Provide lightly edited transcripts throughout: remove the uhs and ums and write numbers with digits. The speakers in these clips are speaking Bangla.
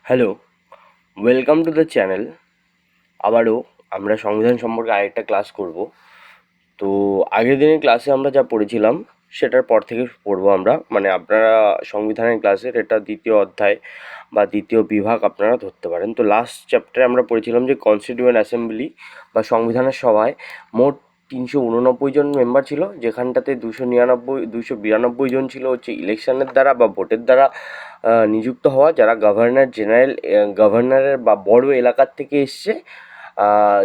Hello, welcome to the channel. আবারও আমরা সংবিধান সম্পর্কে আরেকটা ক্লাস করব। তো আগের দিনের ক্লাসে আমরা যা পড়েছিলাম সেটার পর থেকে পড়বো আমরা, মানে আপনারা সংবিধানের ক্লাসের এটা দ্বিতীয় অধ্যায় বা দ্বিতীয় বিভাগ আপনারা ধরতে পারেন। তো লাস্ট চ্যাপ্টারে আমরা পড়েছিলাম যে কনস্টিটিউয়েন্ট অ্যাসেম্বলি বা সংবিধানের সভায় মোট 389 জন মেম্বার ছিল, যেখানটাতে 292 জন ছিল হচ্ছে ইলেকশনের দ্বারা বা ভোটের দ্বারা নিযুক্ত হওয়া, যারা গভর্নর জেনারেল, গভর্নরের বা বড় এলাকার থেকে এসছে।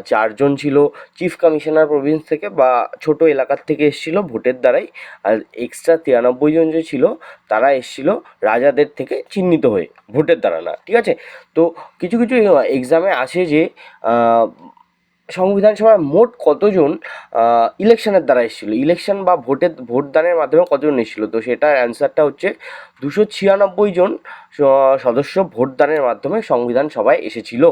4 জন ছিল চিফ কমিশনার প্রভিন্স থেকে বা ছোট এলাকার থেকে এসেছিল ভোটের দ্বারাই। আর এক্সট্রা 93 জন যে ছিল তারা এসেছিল রাজাদের থেকে চিহ্নিত হয়ে, ভোটের দ্বারা না। ঠিক আছে, তো কিছু কিছু এক্সামে আসে যে সংবিধান সভায় মোট কতজন ইলেকশনের দ্বারা এসেছিলো, ইলেকশন বা ভোটদানের মাধ্যমে কতজন এসেছিলো। তো সেটার অ্যান্সারটা হচ্ছে 296 জন সদস্য ভোটদানের মাধ্যমে সংবিধান সভায় এসেছিল,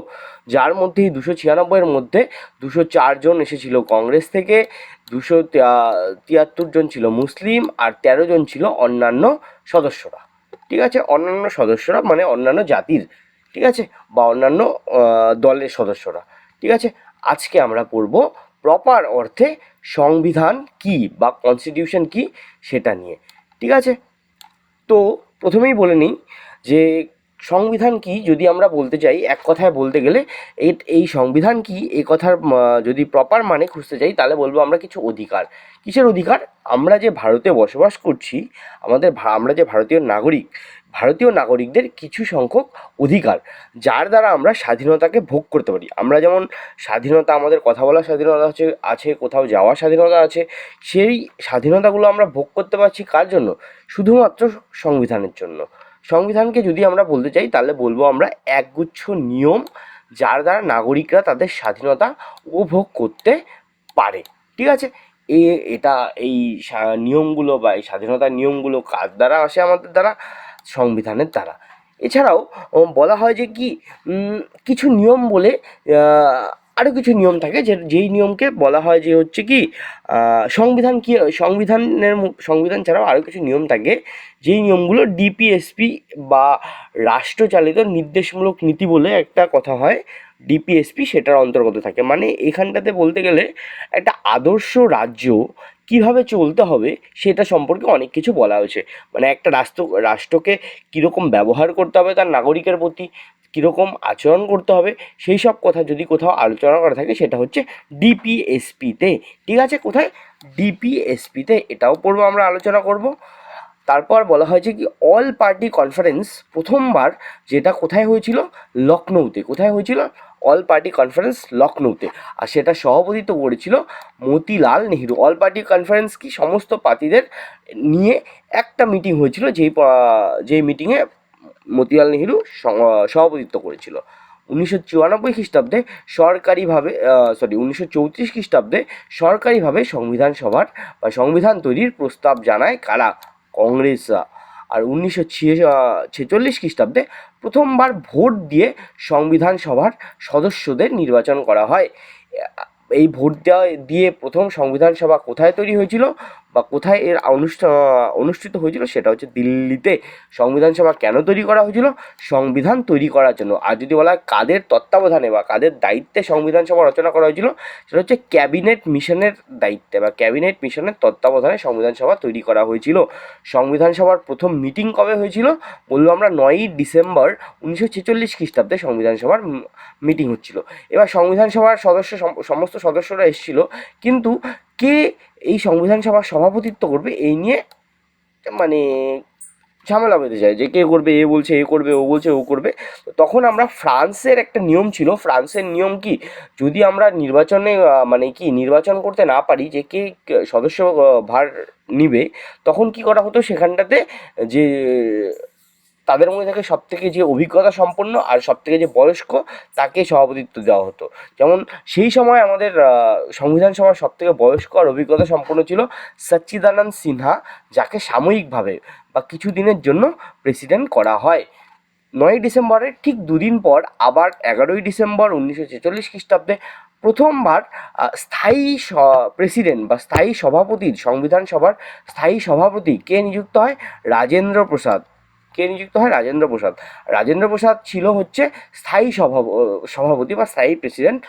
যার মধ্যে এই 296-এর মধ্যে 204 জন এসেছিল কংগ্রেস থেকে, 273 জন ছিল মুসলিম, আর 13 জন ছিল অন্যান্য সদস্যরা। ঠিক আছে, অন্যান্য সদস্যরা মানে অন্যান্য জাতির, ঠিক আছে, বা অন্যান্য দলের সদস্যরা। ঠিক আছে, আজকে আমরা পড়ব প্রপার অর্থে সংবিধান কি বা কনস্টিটিউশন কি সেটা নিয়ে। ঠিক আছে, তো প্রথমেই বলে নিই যে সংবিধান কি যদি আমরা বলতে চাই, এক কথায় বলতে গেলে এই সংবিধান কি এই কথার যদি প্রপার মানে খুঁজতে চাই তাহলে বলবো আমরা কিছু অধিকার। কিসের অধিকার? আমরা যে ভারতে বসবাস করছি, আমরা যে ভারতীয় নাগরিকদের কিছু সংখ্যক অধিকার, যার দ্বারা আমরা স্বাধীনতাকে ভোগ করতে পারি। আমরা যেমন স্বাধীনতা, আমাদের কথা বলার স্বাধীনতা আছে, কোথাও যাওয়ার স্বাধীনতা আছে, সেই স্বাধীনতাগুলো আমরা ভোগ করতে পারছি কার জন্য? শুধুমাত্র সংবিধানের জন্য। সংবিধানকে যদি আমরা বলতে চাই তাহলে বলবো আমরা একগুচ্ছ নিয়ম, যার দ্বারা নাগরিকরা তাদের স্বাধীনতা উপভোগ করতে পারে। ঠিক আছে, এটা এই নিয়মগুলো বা এই স্বাধীনতার নিয়মগুলো কার দ্বারা আসে? আমাদের দ্বারা, সংবিধানের দ্বারা। এছাড়াও বলা হয় যে কি কিছু নিয়ম বলে আরও কিছু নিয়ম থাকে, যেই নিয়মকে বলা হয় যে হচ্ছে কি সংবিধান। কি সংবিধান ছাড়াও আরও কিছু নিয়ম থাকে, যেই নিয়মগুলো ডিপিএসপি বা রাষ্ট্রচালিত নির্দেশমূলক নীতি বলে একটা কথা হয়, ডিপিএসপি সেটার অন্তর্গত থাকে। মানে এখানটাতে বলতে গেলে একটা আদর্শ রাজ্য কীভাবে চলতে হবে সেটা সম্পর্কে অনেক কিছু বলা হয়েছে। মানে একটা রাষ্ট্রকে কীরকম ব্যবহার করতে হবে তার নাগরিকের প্রতি, কীরকম আচরণ করতে হবে, সেই সব কথা যদি কোথাও আলোচনা করা থাকে সেটা হচ্ছে ডিপিএসপিতে। ঠিক আছে, কোথায়? ডিপিএসপিতে। এটাও পড়বো, আমরা আলোচনা করব। তারপর বলা হয়েছে কি অল পার্টি কনফারেন্স প্রথমবার যেটা কোথায় হয়েছিল? লখনৌতে। কোথায় হয়েছিল? অল পার্টি কনফারেন্স লখনৌতে। আর সেটা সভাপতিত্ব করেছিল Motilal Nehru. All party conference কি সমস্ত পার্টিদের নিয়ে একটা মিটিং হয়েছিল, যেই মিটিংয়ে মতিলাল নেহেরু সভাপতিত্ব করেছিল। 1994 খ্রিস্টাব্দে সরকারিভাবে 1934 খ্রিস্টাব্দে সরকারিভাবে সংবিধান সভার বা সংবিধান তৈরির প্রস্তাব জানায় কারা? কংগ্রেসরা। আর 1946 খ্রিস্টাব্দে প্রথমবার ভোট দিয়ে সংবিধান সভার সদস্যদের নির্বাচন করা হয়। এই ভোট দিয়ে প্রথম সংবিধান সভা কোথায় তৈরি হয়েছিল বা কোথায় এর অনুষ্ঠিত হয়েছিল? সেটা হচ্ছে দিল্লিতে। সংবিধান সভা কেন তৈরি করা হয়েছিল? সংবিধান তৈরি করার জন্য। আর যদি বলা হয় কাদের তত্ত্বাবধানে বা কাদের দায়িত্বে সংবিধান সভা রচনা করা হয়েছিল, সেটা হচ্ছে ক্যাবিনেট মিশনের দায়িত্বে বা ক্যাবিনেট মিশনের তত্ত্বাবধানে সংবিধান সভা তৈরি করা হয়েছিল। সংবিধান সভার প্রথম মিটিং কবে হয়েছিল? বললো আমরা 9ই ডিসেম্বর 1946 খ্রিস্টাব্দে সংবিধান সভার মিটিং হচ্ছিল। এবার সংবিধান সভার সমস্ত সদস্যরা এসেছিল, কিন্তু কে এই সংবিধান সভার সভাপতিত্ব করবে এই নিয়ে মানে ঝামেলা বেঁধে যায়, যে কে করবে, এ বলছে এ করবে, ও বলছে ও করবে। তো তখন আমরা ফ্রান্সের একটা নিয়ম ছিল। ফ্রান্সের নিয়ম কি, যদি আমরা নির্বাচন করতে না পারি যে কে সদস্য ভার নিবে, তখন কি করা হতো সেখানটাতে, যে তাদের মধ্যে থেকে সবথেকে যে অভিজ্ঞতা সম্পন্ন আর সবথেকে যে বয়স্ক তাকে সভাপতিত্ব দেওয়া হতো। যেমন সেই সময় আমাদের সংবিধান সভার সবথেকে বয়স্ক আর অভিজ্ঞতা সম্পন্ন ছিল সচ্চিদানন্দ সিনহা, যাকে সাময়িকভাবে বা কিছু দিনের জন্য প্রেসিডেন্ট করা হয়। 9ই ডিসেম্বরের ঠিক দুদিন পর আবার 11ই ডিসেম্বর 1946 খ্রিস্টাব্দে প্রথমবার স্থায়ী প্রেসিডেন্ট বা সংবিধান সভার স্থায়ী সভাপতি কে নিযুক্ত হয়? রাজেন্দ্র প্রসাদ। কে নিযুক্ত হয়? রাজেন্দ্র প্রসাদ। রাজেন্দ্র প্রসাদ ছিল হচ্ছে স্থায়ী সভাপতি বা স্থায়ী প্রেসিডেন্ট,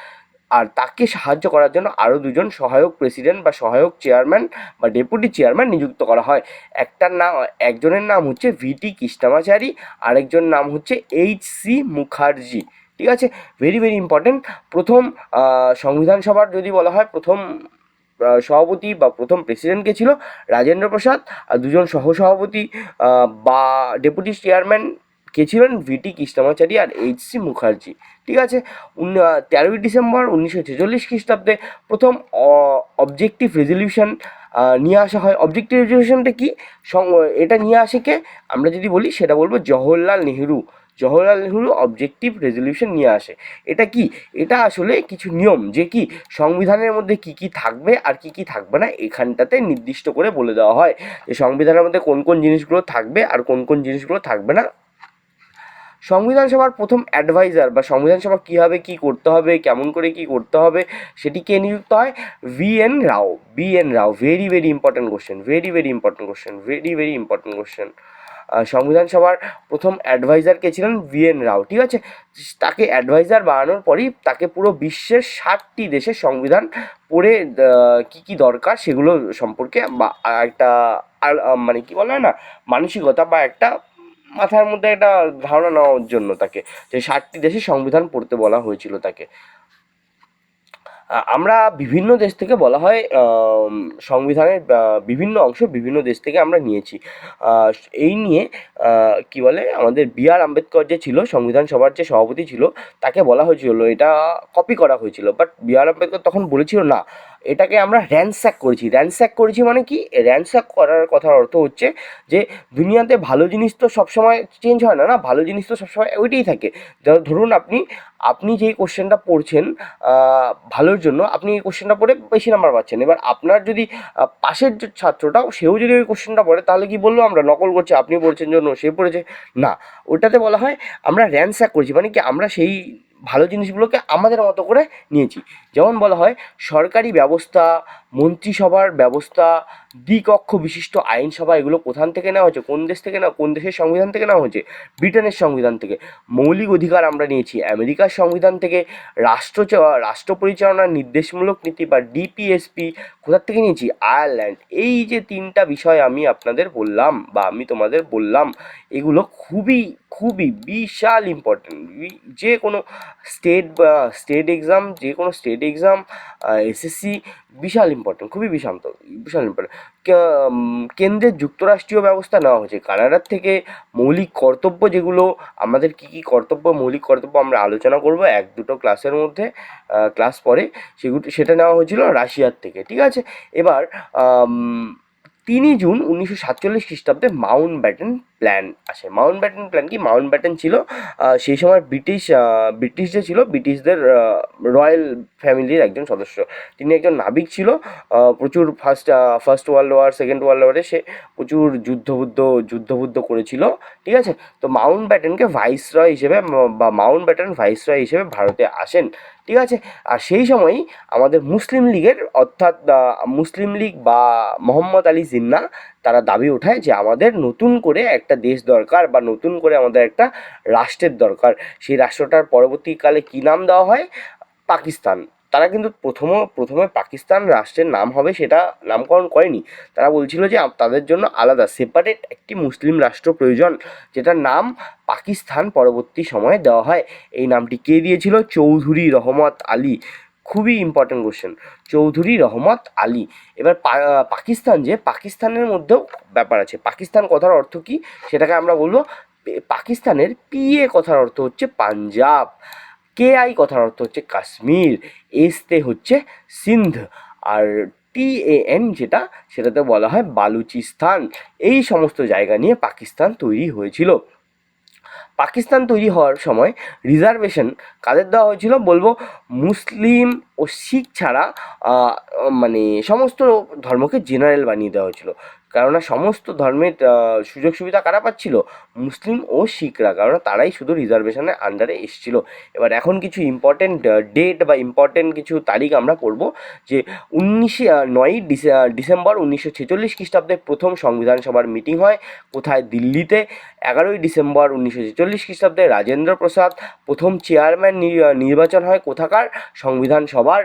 আর তাকে সাহায্য করার জন্য আরও দুজন সহায়ক প্রেসিডেন্ট বা সহায়ক চেয়ারম্যান বা ডেপুটি চেয়ারম্যান নিযুক্ত করা হয়। একজনের নাম হচ্ছে ভিটি কৃষ্ণমাচারী, আরেকজন নাম হচ্ছে এইচ.সি. মুখার্জি। ঠিক আছে, ভেরি ভেরি ইম্পর্টেন্ট। প্রথম সংবিধান সভার যদি বলা হয়, প্রথম সভাপতি বা প্রথম প্রেসিডেন্ট কে ছিল? রাজেন্দ্র প্রসাদ। আর দুজন সহসভাপতি বা ডেপুটি চেয়ারম্যান কে ছিলেন? ভিটি কৃষ্ণমাচারী আর এইচ.সি. মুখার্জি। ঠিক আছে, 13ই ডিসেম্বর 1946 খ্রিস্টাব্দে প্রথম অবজেক্টিভ রেজলিউশন নিয়ে আসা হয়। অবজেক্টিভ রেজলিউশনটা কি? এটা নিয়ে আসে কে? আমরা যদি বলি সেটা বলবো জওহরলাল নেহরু। জওহরলাল নেহরু অবজেক্টিভ রেজলিউশন নিয়ে আসে। এটা কি? এটা আসলে কিছু নিয়ম, যে কি সংবিধানের মধ্যে কি কি থাকবে আর কি কি থাকবে না এখানটাতে নির্দিষ্ট করে বলে দেওয়া হয়, যে সংবিধানের মধ্যে কোন কোন জিনিসগুলো থাকবে আর কোন কোন জিনিসগুলো থাকবে না। সংবিধান সভার প্রথম অ্যাডভাইজার বা সংবিধান সভা কীভাবে কী করতে হবে, কেমন করে কী করতে হবে, সেটি কে নিযুক্ত হয়? VN Rao. VN Rao, very very important question, very very important question, very very important question. সংবিধান সভার প্রথম অ্যাডভাইজার কে ছিলেন? VN রাও। ঠিক আছে, তাকে অ্যাডভাইজার বানানোর পরই তাকে পুরো বিশ্বের 60টি দেশের সংবিধান পড়ে কী কী দরকার সেগুলো সম্পর্কে বা একটা মানে কী বলা হয় না, মানসিকতা বা একটা মাথার মধ্যে একটা ধারণা নেওয়ার জন্য তাকে, যে 60টি দেশের সংবিধান পড়তে বলা হয়েছিল তাকে। আমরা বিভিন্ন দেশ থেকে বলা হয় সংবিধানের বিভিন্ন অংশ বিভিন্ন দেশ থেকে আমরা নিয়েছি। এই নিয়ে কী বলে, আমাদের B.R. আম্বেদকর যে ছিল সংবিধান সভার যে সভাপতি ছিল, তাকে বলা হয়েছিল এটা কপি করা হয়েছিল, বাট B.R. আম্বেদকর তখন বলেছিল না, এটাকে আমরা র্যানস্যাক করেছি। র্যানস্যাক করেছি মানে কি? র্যানস্যাক করার কথার অর্থ হচ্ছে যে দুনিয়াতে ভালো জিনিস তো সবসময় চেঞ্জ হয় না, না, ভালো জিনিস তো সবসময় ওইটাই থাকে। ধরুন আপনি যেই কোশ্চেনটা পড়ছেন ভালোর জন্য, আপনি এই কোশ্চেনটা পড়ে বেশি নাম্বার পাচ্ছেন। এবার আপনার যদি পাশের যে ছাত্রটা, সেও যদি ওই কোশ্চেনটা পড়ে, তাহলে কি বলবো আমরা? নকল করছে, আপনি পড়ছেন জন্য সে পড়েছে না। ওটাতে বলা হয় আমরা র্যানস্যাক করেছি, মানে কি আমরা সেই ভালো জিনিসগুলোকে আমাদের মতো করে নিয়েছি। যেমন বলা হয় সরকারি ব্যবস্থা, মন্ত্রিসভার ব্যবস্থা, দ্বিকক্ষ বিশিষ্ট আইনসভা, এগুলো কোথান থেকে নেওয়া হয়েছে? কোন দেশ থেকে কোন দেশের সংবিধান থেকে নেওয়া হয়েছে? ব্রিটেনের সংবিধান থেকে। মৌলিক অধিকার আমরা নিয়েছি আমেরিকার সংবিধান থেকে। রাষ্ট্র পরিচালনার নির্দেশমূলক নীতি বা ডিপিএসপি কোথার থেকে নিয়েছি? আয়ারল্যান্ড। এই যে তিনটা বিষয় আমি আপনাদের বললাম বা আমি তোমাদের বললাম, এগুলো খুবই খুবই বিশাল ইম্পর্টেন্ট। যে কোনো স্টেট এক্সাম, যে কোনো স্টেট এক্সাম, এসএসসি, বিশাল ইম্পর্টেন্ট, খুবই বিশাল ইম্পর্টেন্ট। কেন্দ্রের যুক্তরাষ্ট্রীয় ব্যবস্থা নেওয়া হয়েছে কানাডার থেকে। মৌলিক কর্তব্য, যেগুলো আমাদের কী কী কর্তব্য, মৌলিক কর্তব্য আমরা আলোচনা করব 1-2 ক্লাসের মধ্যে, ক্লাস পরে, সেটা নেওয়া হয়েছিল রাশিয়ার থেকে। ঠিক আছে, এবার 3 জুন 1947 খ্রিস্টাব্দে মাউন্ট ব্যাটেন প্ল্যান আসে। মাউন্ট ব্যাটেন প্ল্যান কি? মাউন্ট ব্যাটেন ছিল সেই সময় ব্রিটিশ যে ছিল, ব্রিটিশদের রয়্যাল ফ্যামিলির একজন সদস্য। তিনি একজন নাবিক ছিল। প্রচুর first world war, second world ওয়ারে সে প্রচুর যুদ্ধবুদ্ধ করেছিল। ঠিক আছে, তো মাউন্ট ব্যাটেনকে ভাইসরয় হিসেবে বা মাউন্ট ব্যাটেন ভাইসরয় হিসেবে ভারতে আসেন। ঠিক আছে, আর সেই সময়ই আমাদের মুসলিম লীগের, অর্থাৎ মুসলিম লীগ বা মোহাম্মদ আলী জিন্নাহ, তারা দাবি ওঠায় যে আমাদের নতুন করে একটা দেশ দরকার বা নতুন করে আমাদের একটা রাষ্ট্রের দরকার। সেই রাষ্ট্রটার পরবর্তীকালে কী নাম দেওয়া হয়? পাকিস্তান। তারা কিন্তু প্রথমে পাকিস্তান রাষ্ট্রের নাম হবে সেটা নামকরণ করেনি। তারা বলছিল যে তাদের জন্য আলাদা সেপারেট একটি মুসলিম রাষ্ট্র প্রয়োজন, যেটার নাম পাকিস্তান পরবর্তী সময়ে দেওয়া হয়। এই নামটি কে দিয়েছিল? চৌধুরী রহমত আলী। খুবই ইম্পর্টেন্ট কোশ্চেন, চৌধুরী রহমত আলী। এবার পাকিস্তানের মধ্যেও ব্যাপার আছে। পাকিস্তান কথার অর্থ কী সেটাকে আমরা বলবো, পাকিস্তানের PA কথার অর্থ হচ্ছে পাঞ্জাব, KI কথার অর্থ হচ্ছে কাশ্মীর, এসতে হচ্ছে সিন্ধ, আর TAN সেটাতে বলা হয় বালুচিস্তান। এই সমস্ত জায়গা নিয়ে পাকিস্তান তৈরি হয়েছিল। পাকিস্তান তৈরি হওয়ার সময় রিজার্ভেশন কাদের দেওয়া হয়েছিল? বলবো মুসলিম ও শিখ ছাড়া মানে সমস্ত ধর্মকে জেনারেল বানিয়ে দেওয়া হয়েছিল। কেননা সমস্ত ধর্মের সুযোগ সুবিধা কারা পাচ্ছিল? মুসলিম ও শিখরা, কারণ তারাই শুধু রিজার্ভেশনের আন্ডারে এসেছিল। এবার এখন কিছু ইম্পর্টেন্ট ডেট বা ইম্পর্টেন্ট কিছু তারিখ আমরা পড়ব, যে 9ই ডিসেম্বর 1946 খ্রিস্টাব্দে প্রথম সংবিধান সভার মিটিং হয়। কোথায়? দিল্লিতে। 11ই ডিসেম্বর 1946 খ্রিস্টাব্দে রাজেন্দ্র প্রসাদ প্রথম চেয়ারম্যান নির্বাচন হয়। কোথাকার? সংবিধান সভার।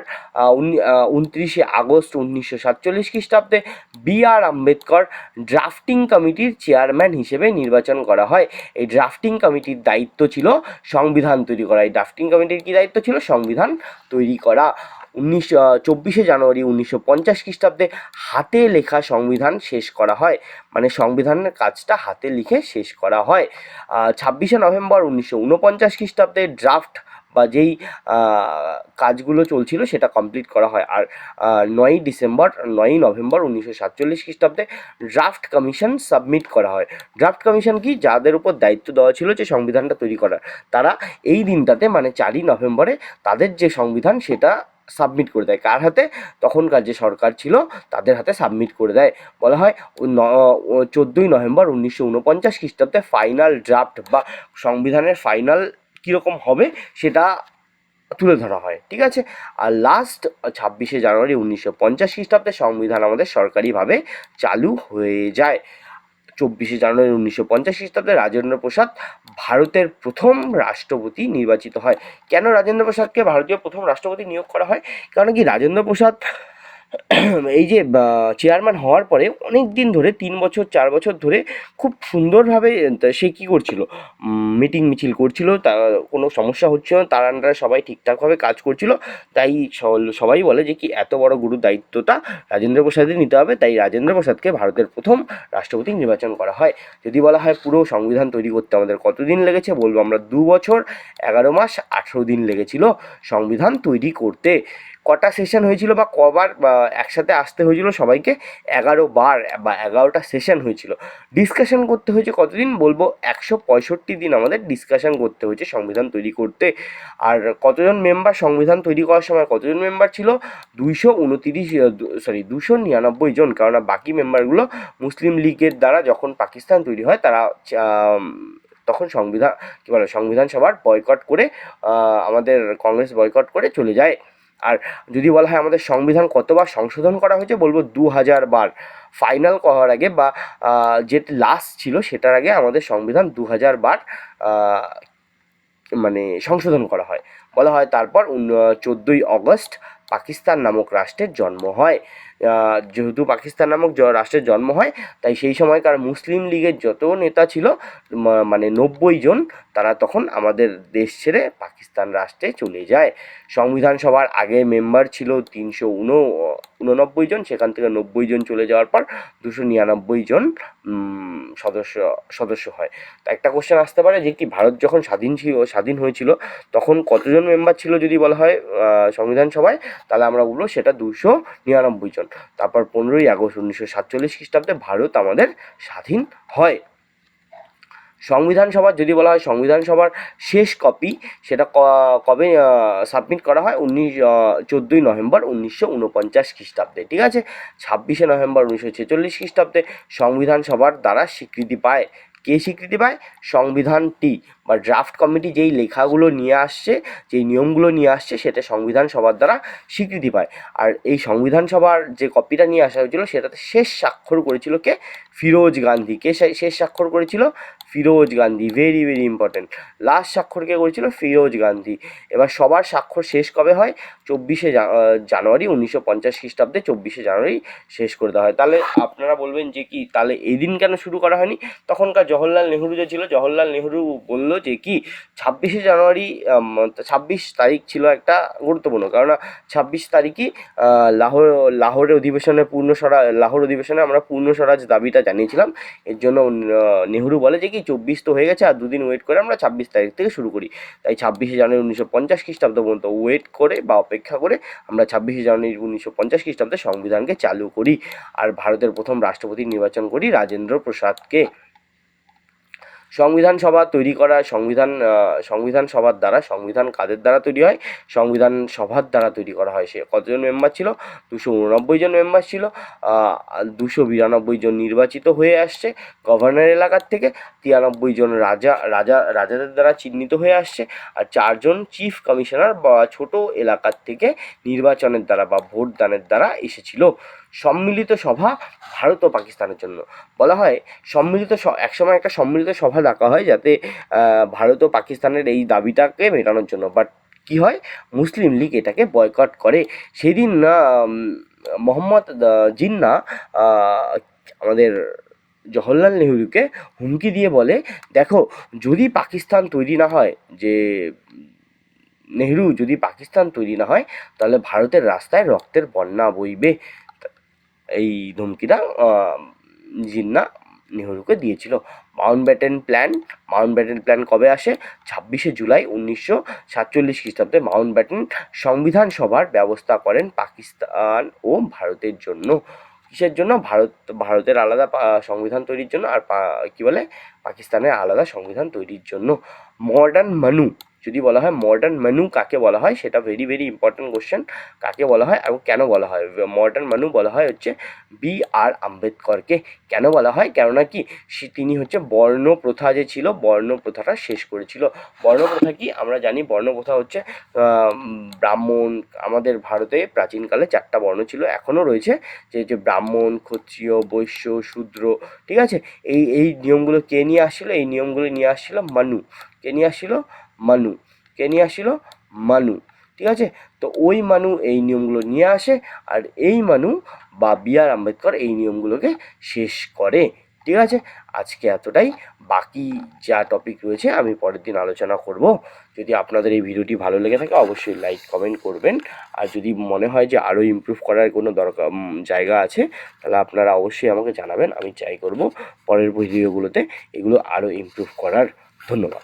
29শে আগস্ট 1947 খ্রিস্টাব্দে B.R. আম্বেদকর ড্রাফটিং কমিটির চেয়ারম্যান হিসেবে নির্বাচন করা হয়। এই ড্রাফটিং কমিটির দায়িত্ব ছিল সংবিধান তৈরি করা। এই ড্রাফটিং কমিটির কী দায়িত্ব ছিল? সংবিধান তৈরি করা। 24শে জানুয়ারি 1950 খ্রিস্টাব্দে হাতে লেখা সংবিধান শেষ করা হয়, মানে সংবিধানের কাজটা হাতে লিখে শেষ করা হয়। 26শে নভেম্বর 1949 খ্রিস্টাব্দে ড্রাফট বা যেই কাজগুলো চলছিল সেটা কমপ্লিট করা হয়। আর 9ই নভেম্বর 1947 খ্রিস্টাব্দে ড্রাফট কমিশন সাবমিট করা হয়। ড্রাফট কমিশন কি? যাদের উপর দায়িত্ব দেওয়া ছিল যে সংবিধানটা তৈরি করার, তারা এই দিনটাতে মানে 4ই নভেম্বরে তাদের যে সংবিধান সেটা সাবমিট করে দেয়। কার হাতে? তখনকার যে সরকার ছিল তাদের হাতে সাবমিট করে দেয়। বলা হয় 14ই নভেম্বর 1949 খ্রিস্টাব্দে ফাইনাল ড্রাফট বা সংবিধানের ফাইনাল কীরকম হবে সেটা তুলে ধরা হয়। ঠিক আছে। আর লাস্ট 26শে জানুয়ারি 1950 খ্রিস্টাব্দে সংবিধান আমাদের সরকারিভাবে চালু হয়ে যায়। 24শে জানুয়ারি 1950 খ্রিস্টাব্দে রাজেন্দ্র প্রসাদ ভারতের প্রথম রাষ্ট্রপতি নির্বাচিত হয়। কেন রাজেন্দ্র প্রসাদকে ভারতীয় প্রথম রাষ্ট্রপতি নিয়োগ করা হয়? কারণ কি রাজেন্দ্র প্রসাদ এই যে চেয়ারম্যান হওয়ার পরে অনেক দিন ধরে 3 বছর 4 বছর ধরে খুব সুন্দরভাবে সে কী করছিল, মিটিং মিছিল করছিল, তা কোনো সমস্যা হচ্ছিল না, তার আন্ডারে সবাই ঠিকঠাকভাবে কাজ করছিল। তাই সবাই বলে যে কি এত বড় গুরু দায়িত্বটা রাজেন্দ্র প্রসাদই নিতে হবে। তাই রাজেন্দ্র প্রসাদকে ভারতের প্রথম রাষ্ট্রপতি নির্বাচন করা হয়। যদি বলা হয় পুরো সংবিধান তৈরি করতে আমাদের কতদিন লেগেছে, বলবো আমরা 2 বছর 11 মাস 18 দিন লেগেছিল সংবিধান তৈরি করতে। কটা সেশন হয়েছিল বা কবার একসাথে আসতে হয়েছিল সবাইকে? 11 বার বা 11টা সেশন হয়েছিল। ডিসকাশন করতে হয়েছে কতদিন? বলবো 165 দিন আমাদের ডিসকাশন করতে হয়েছে সংবিধান তৈরি করতে। আর কতজন মেম্বার সংবিধান তৈরি করার সময় কতজন মেম্বার ছিল? 299 জন, কেননা বাকি মেম্বারগুলো মুসলিম লীগের দ্বারা যখন পাকিস্তান তৈরি হয় তারা তখন সংবিধান সভার বয়কট করে আমাদের কংগ্রেস বয়কট করে চলে যায়। আর যদি বলা হয় আমাদের সংবিধান কতবার সংশোধন করা হয়েছে, বলবো 2000 বার। ফাইনাল করার আগে বা যে লাস্ট ছিল সেটার আগে আমাদের সংবিধান 2000 বার মানে সংশোধন করা হয়। বলা হয় তারপর 14ই অগস্ট পাকিস্তান নামক রাষ্ট্রের জন্ম হয়। যেহেতু পাকিস্তান নামক রাষ্ট্রের জন্ম হয়, তাই সেই সময়কার মুসলিম লীগের যত নেতা ছিল মানে 90 জন, তারা তখন আমাদের দেশ ছেড়ে পাকিস্তান রাষ্ট্রে চলে যায়। সংবিধান সভার আগে মেম্বার ছিল 389 জন, সেখান থেকে 90 জন চলে যাওয়ার পর 299 জন সদস্য হয়। তা একটা কোশ্চেন আসতে পারে যে কি ভারত যখন স্বাধীন হয়েছিল তখন কতজন মেম্বার ছিল যদি বলা হয় সংবিধান সভায়, তাহলে আমরা বলবো সেটা 299 জন। তারপর 15ই আগস্ট 1947 খ্রিস্টাব্দে ভারত আমাদের স্বাধীন হয়। সংবিধান সভার যদি বলা হয় সংবিধান সভার শেষ কপি সেটা কবে সাবমিট করা হয়? 14ই নভেম্বর 1949 খ্রিস্টাব্দে। ঠিক আছে। 26শে নভেম্বর 1946 খ্রিস্টাব্দে সংবিধান সভার দ্বারা স্বীকৃতি পায়। কে স্বীকৃতি পায়? সংবিধানটি বা ড্রাফট কমিটি যেই লেখাগুলো নিয়ে আসছে, যেই নিয়মগুলো নিয়ে আসছে, সেটা সংবিধান সভার দ্বারা স্বীকৃতি পায়। আর এই সংবিধান সভার যে কপিটা নিয়ে আসা হয়েছিল সেটাতে শেষ স্বাক্ষর করেছিল কে? ফিরোজ গান্ধী। কে শেষ স্বাক্ষর করেছিল? Firoz Gandhi. Very very important. Last স্বাক্ষর কে করেছিল? ফিরোজ গান্ধী। এবার সবার স্বাক্ষর শেষ কবে হয়? 24শে জানুয়ারি 1950 খ্রিস্টাব্দে 24শে জানুয়ারি শেষ করে দেওয়া হয়। তাহলে আপনারা বলবেন যে কি তাহলে এই দিন কেন শুরু করা হয়নি? তখনকার জওহরলাল নেহরু যে ছিল, জওহরলাল নেহরু বলল যে কি 26শে জানুয়ারি 26 তারিখ ছিল একটা গুরুত্বপূর্ণ, কারণ 26 তারিখই লাহোর অধিবেশনে আমরা পূর্ণ স্বরাজ দাবিটা জানিয়েছিলাম। এর জন্য নেহরু বলে যে কি 24 তো হয়ে গেছে, আর দুদিন ওয়েট করে আমরা 26 তারিখ থেকে শুরু করি। তাই 26শে জানুয়ারি 1950 খ্রিস্টাব্দ পর্যন্ত ওয়েট করে বা অপেক্ষা করে আমরা 26শে জানুয়ারি 1950 খ্রিস্টাব্দে সংবিধানকে চালু করি আর ভারতের প্রথম রাষ্ট্রপতি নির্বাচন করি রাজেন্দ্র প্রসাদকে। সংবিধান সভা তৈরি করা, সংবিধান সভার দ্বারা, সংবিধান কাদের দ্বারা তৈরি হয়? সংবিধান সভার দ্বারা তৈরি করা হয়। সে কতজন মেম্বার ছিল? 289 জন মেম্বার ছিল। 292 জন নির্বাচিত হয়ে আসছে গভর্নর এলাকার থেকে, 93 জন রাজাদের দ্বারা চিহ্নিত হয়ে আসছে, আর 4 জন চিফ কমিশনার বা ছোট এলাকার থেকে নির্বাচনের দ্বারা বা ভোট দানের দ্বারা এসেছিল। সম্মিলিত সভা ভারত ও পাকিস্তানের জন্য বলা হয়। একসময় একটা সম্মিলিত সভা ডাকা হয় যাতে ভারত ও পাকিস্তানের এই দাবিটাকে মেটানোর জন্য, বাট কী হয়, মুসলিম লীগ এটাকে বয়কট করে। সেদিন মোহাম্মদ জিন্না আমাদের জওহরলাল নেহরুকে হুমকি দিয়ে বলে, দেখো যদি পাকিস্তান তৈরি না হয়, নেহরু যদি পাকিস্তান তৈরি না হয় তাহলে ভারতের রাস্তায় রক্তের বন্যা বইবে। এই ধমকিটা জিন্না নেহরুকে দিয়েছিল। মাউন্টব্যাটেন প্ল্যান কবে আসে? 26শে জুলাই 1947 খ্রিস্টাব্দে মাউন্টব্যাটেন সংবিধান সভার ব্যবস্থা করেন পাকিস্তান ও ভারতের জন্য। কিসের জন্য? ভারতের আলাদা সংবিধান তৈরির জন্য, আর পাকিস্তানের আলাদা সংবিধান তৈরির জন্য। মডার্ন মানু যদি বলা হয়, মডার্ন মানু কাকে বলা হয়, সেটা ভেরি ভেরি ইম্পর্টেন্ট কোশ্চেন। কাকে বলা হয় এবং কেন বলা হয়? মডার্ন মানু বলা হয় হচ্ছে B.R. আম্বেদকরকে। কেন বলা হয়? কেননা কি, তিনি হচ্ছে বর্ণ প্রথা যে ছিল, বর্ণ প্রথাটা শেষ করেছিল। বর্ণপ্রথা কি? আমরা জানি বর্ণপ্রথা হচ্ছে ব্রাহ্মণ। আমাদের ভারতে প্রাচীনকালে 4টা বর্ণ ছিল, এখনও রয়েছে, যে ব্রাহ্মণ, ক্ষত্রিয়, বৈশ্য, শূদ্র। ঠিক আছে, এই নিয়মগুলো কে নিয়ে আসছিল? এই নিয়মগুলো নিয়ে আসছিল মানু। কে নিয়ে আসছিল? মানু। ঠিক আছে, তো ওই মানু এই নিয়মগুলো নিয়ে আসে, আর এই মানু বা B.R. আম্বেদকর এই নিয়মগুলোকে শেষ করে। ঠিক আছে, আজকে এতটাই। বাকি যা টপিক রয়েছে আমি পরের দিন আলোচনা করব। যদি আপনাদের এই ভিডিওটি ভালো লেগে থাকে অবশ্যই লাইক কমেন্ট করবেন, আর যদি মনে হয় যে আরও ইমপ্রুভ করার কোনো জায়গা আছে তাহলে আপনারা অবশ্যই আমাকে জানাবেন। আমি ট্রাই করব পরের ভিডিওগুলোতে এগুলো আরও ইমপ্রুভ করার। ধন্যবাদ।